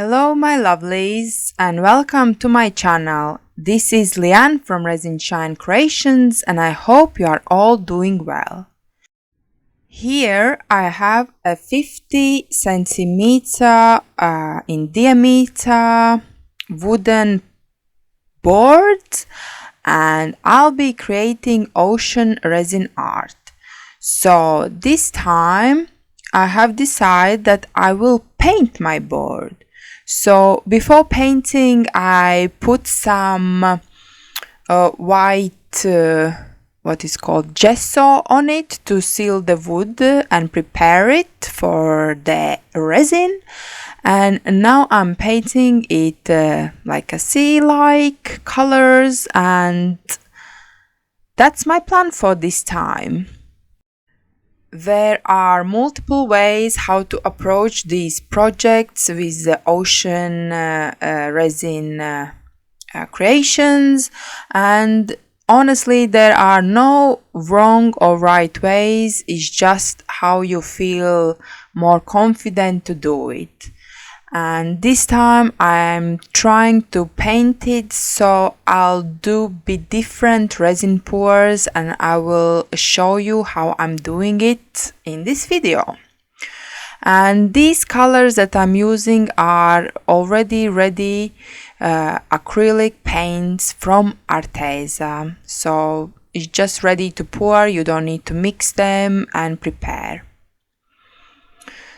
Hello my lovelies and welcome to my channel. This is Liane from Resin Shine Creations and I hope you are all doing well. Here I have a 50 centimeter in diameter wooden board and I'll be creating ocean resin art. So this time I have decided that I will paint my board. So before painting I put some white what is called gesso on it to seal the wood and prepare it for the resin, and now I'm painting it like a sea-like colors, and that's my plan for this time. There are multiple ways how to approach these projects with the ocean resin creations, and honestly there are no wrong or right ways. It's just how you feel more confident to do it. And this time I'm trying to paint it, so I'll do bit different resin pours and I will show you how I'm doing it in this video. And these colors that I'm using are already ready acrylic paints from Arteza, so it's just ready to pour. You don't need to mix them and prepare.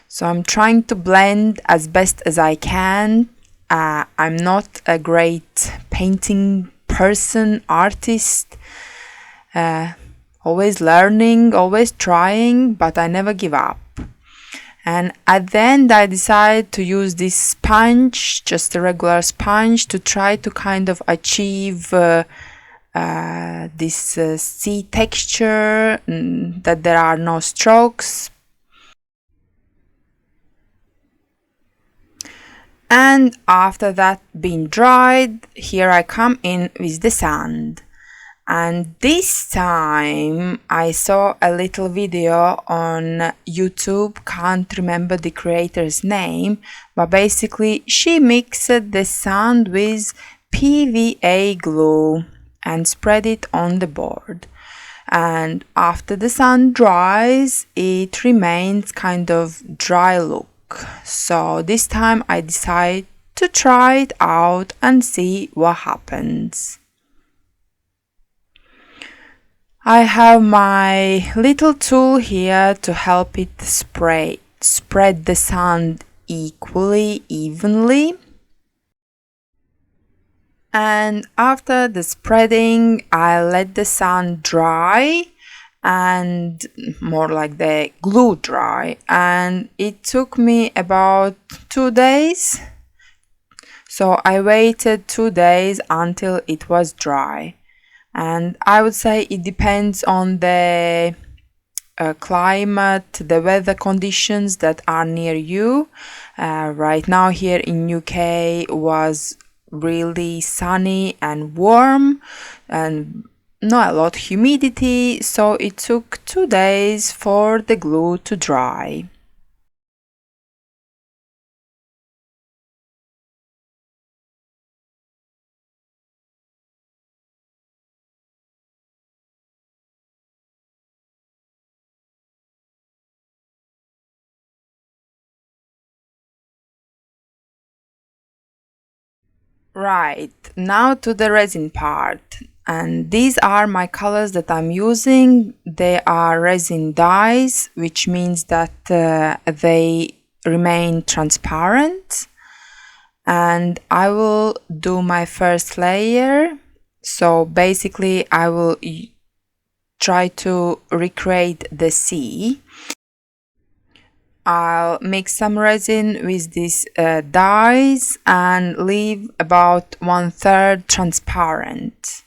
So I'm trying to blend as best as I can. I'm not a great painting person, artist, always learning, always trying, but I never give up. And at the end I decided to use this sponge, just a regular sponge, to try to kind of achieve this sea texture, that there are no strokes. And after that being dried, here I come in with the sand. And this time I saw a little video on YouTube, can't remember the creator's name, but basically she mixed the sand with PVA glue and spread it on the board. And after the sand dries, it remains kind of dry look. So this time I decide to try it out and see what happens. I have my little tool here to help it spread the sand evenly. And after the spreading, I let the sand dry, and more like the glue dry, and it took me about 2 days. So I waited 2 days until it was dry. And I would say it depends on the climate, the weather conditions that are near you. Right now here in UK was really sunny and warm and not a lot humidity, so it took 2 days for the glue to dry. Right, now to the resin part. And these are my colors that I'm using. They are resin dyes, which means that they remain transparent. And I will do my first layer. So basically I will try to recreate the sea. I'll mix some resin with these dyes and leave about 1/3 transparent.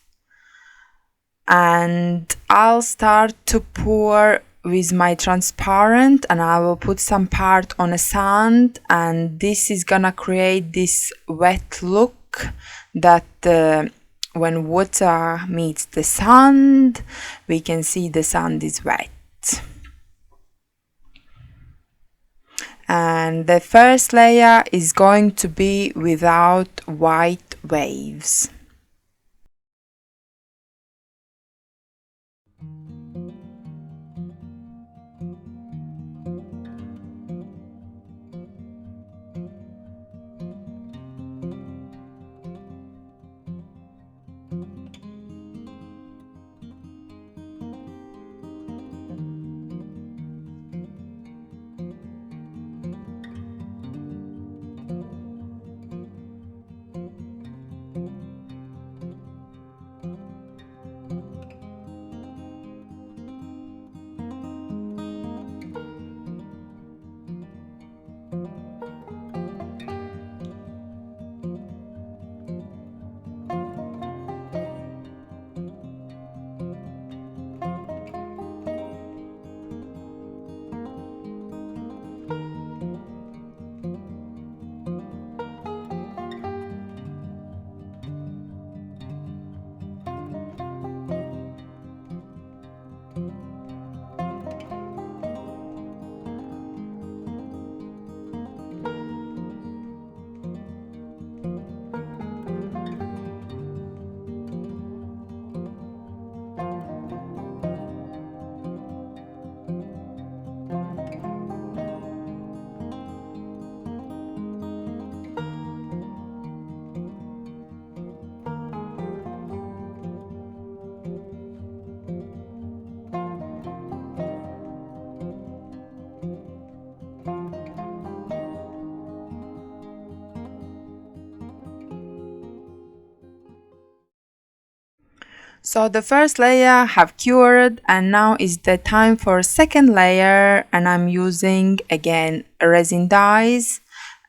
And I'll start to pour with my transparent, and I will put some part on a sand, and this is gonna create this wet look that when water meets the sand, we can see the sand is wet. and the first layer is going to be without white waves. So the first layer have cured, and now is the time for second layer, and I'm using again resin dyes,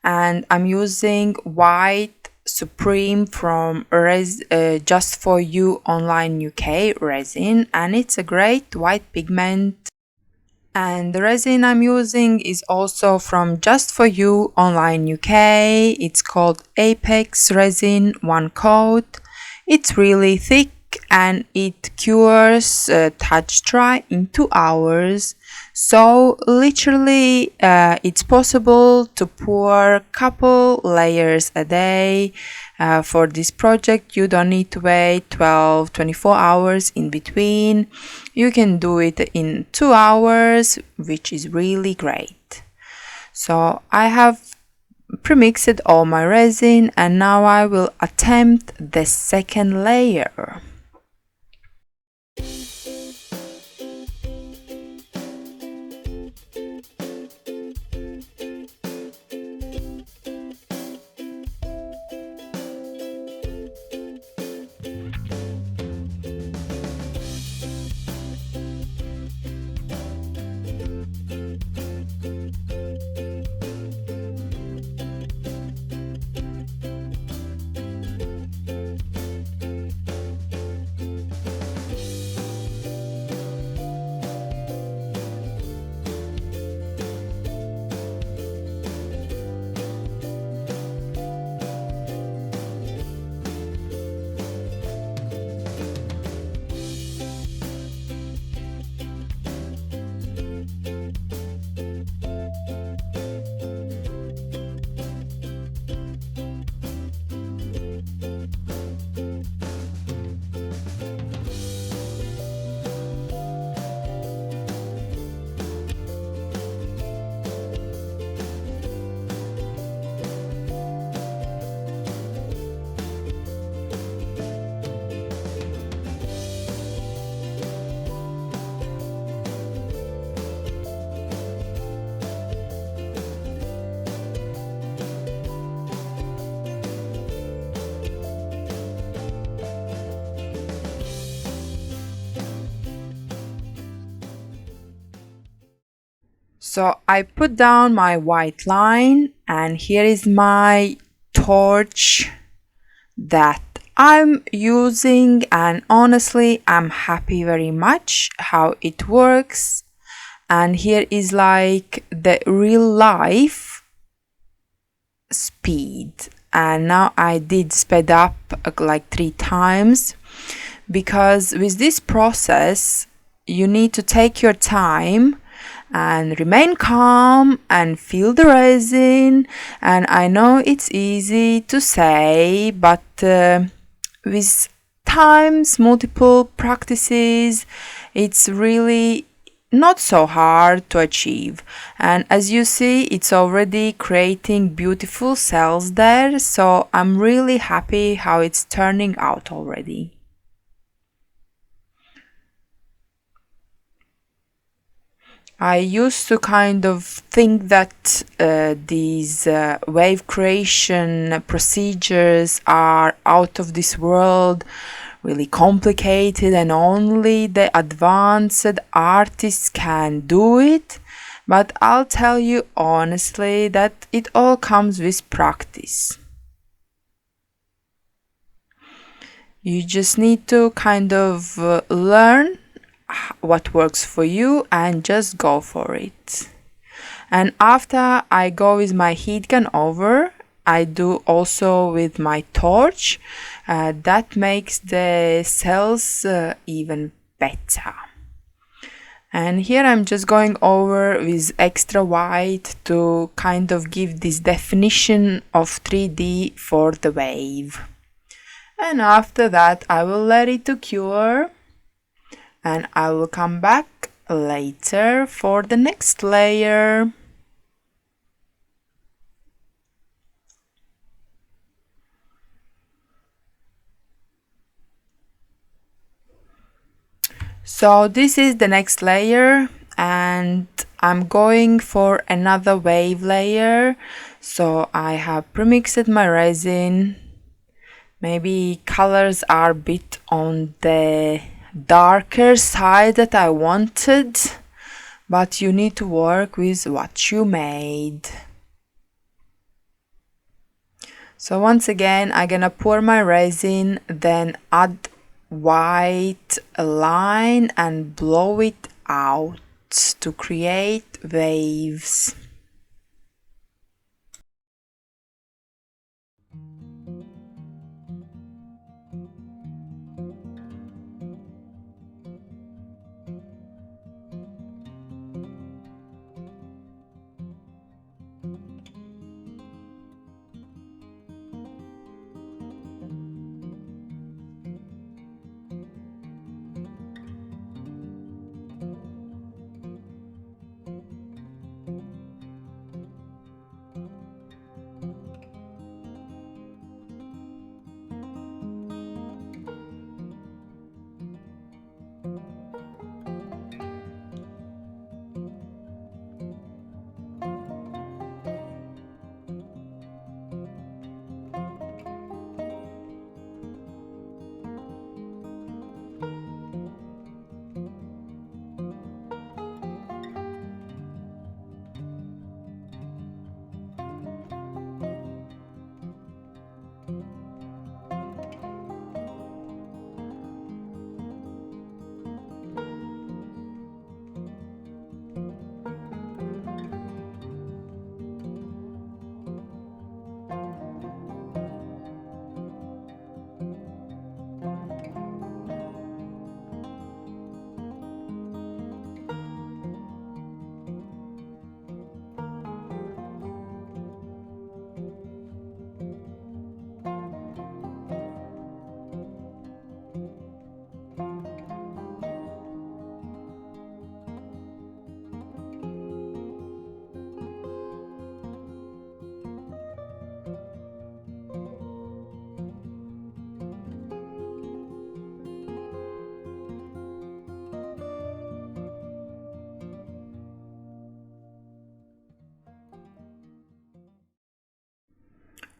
and I'm using white Supreme from Just For You Online UK resin, and it's a great white pigment. And the resin I'm using is also from Just For You Online UK. It's called Apex Resin 1 Coat. It's really thick and it cures touch dry in 2 hours. So literally it's possible to pour couple layers a day. For this project you don't need to wait 12-24 hours in between. You can do it in 2 hours, which is really great. So I have premixed all my resin, and now I will attempt the second layer. So I put down my white line, and here is my torch that I'm using, and honestly I'm happy very much how it works. And here is like the real life speed, and now I did speed up like 3 times, because with this process you need to take your time and remain calm and feel the resin. And I know it's easy to say, but with times, multiple practices, it's really not so hard to achieve. And as you see, it's already creating beautiful cells there, so I'm really happy how it's turning out already. I used to kind of think that these wave creation procedures are out of this world, really complicated, and only the advanced artists can do it. But I'll tell you honestly that it all comes with practice. You just need to kind of learn what works for you and just go for it. And after I go with my heat gun over, I do also with my torch. That makes the cells even better. And here I'm just going over with extra white to kind of give this definition of 3D for the wave. And after that I will let it to cure, and I will come back later for the next layer. So this is the next layer, and I'm going for another wave layer. So I have premixed my resin. Maybe colors are a bit on the darker side that I wanted, but you need to work with what you made. So once again, I'm gonna pour my resin, then add white line and blow it out to create waves.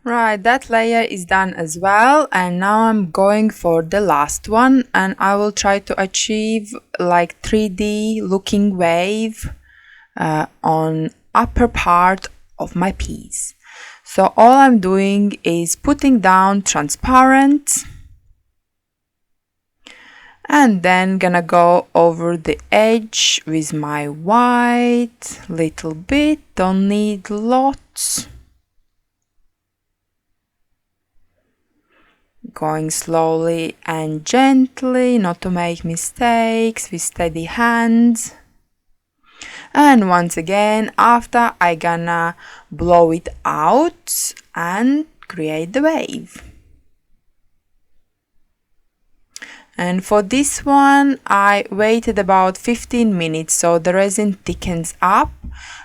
Right, that layer is done as well, and now I'm going for the last one, and I will try to achieve like 3D looking wave on upper part of my piece. So all I'm doing is putting down transparent, and then gonna go over the edge with my white, little bit, don't need lots. Going slowly and gently, not to make mistakes, with steady hands. And once again, after I gonna blow it out and create the wave. And for this one, I waited about 15 minutes so the resin thickens up.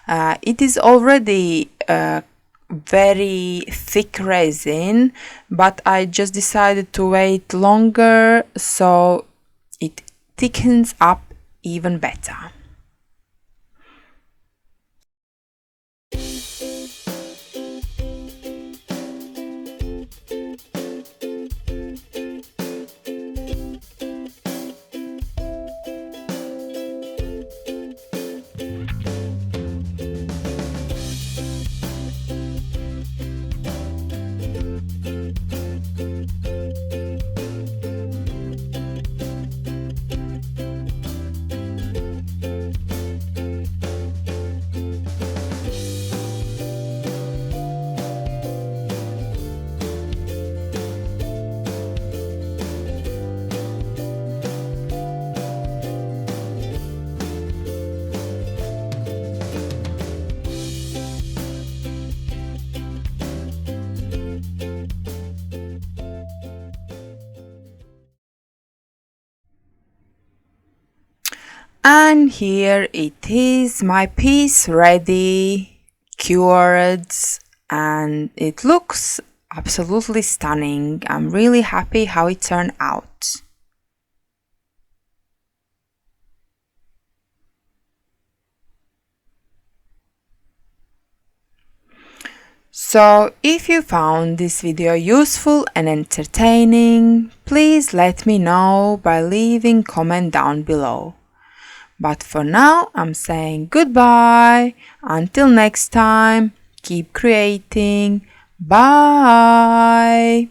It is already very thick resin, but I just decided to wait longer so it thickens up even better. And here it is, my piece ready, cured, and it looks absolutely stunning. I'm really happy how it turned out. So, if you found this video useful and entertaining, please let me know by leaving comment down below. But for now, I'm saying goodbye. Until next time, keep creating. Bye.